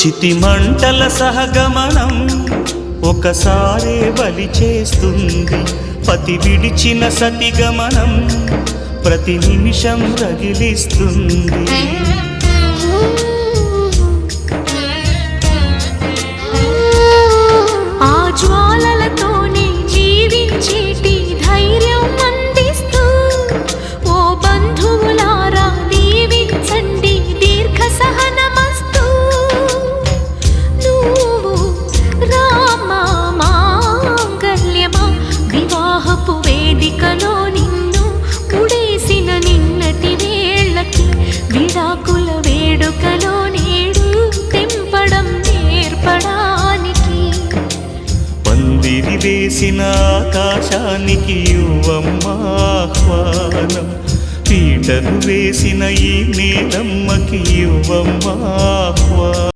చితిమంటల సహగమనం ఒకసారే బలి చేస్తుంది. పతి విడిచిన సతిగమనం ప్రతి నిమిషం రగిలిస్తుంది. ఆ జ్వాలలతోనే జీవించేటి ధైర్యం అందిస్తూ ఓ బంధువులారా దీవించండి దీర్ఘ సహనమస్తు. నువ్వు రామా మాంగళ్యమా వివాహపు వేదికలో నిన్ను ఉడేసిన నిన్నటి వేళ్ళకి విడాకుల వేడుకలో నేడు తెంపడం నేర్పడానికి. పందిరి వేసిన ఆకాశానికి యువమ్మ ఆహ్వానం, పీటలు వేసిన ఈ నేలమ్మకి యువమ్మ ఆహ్వానం.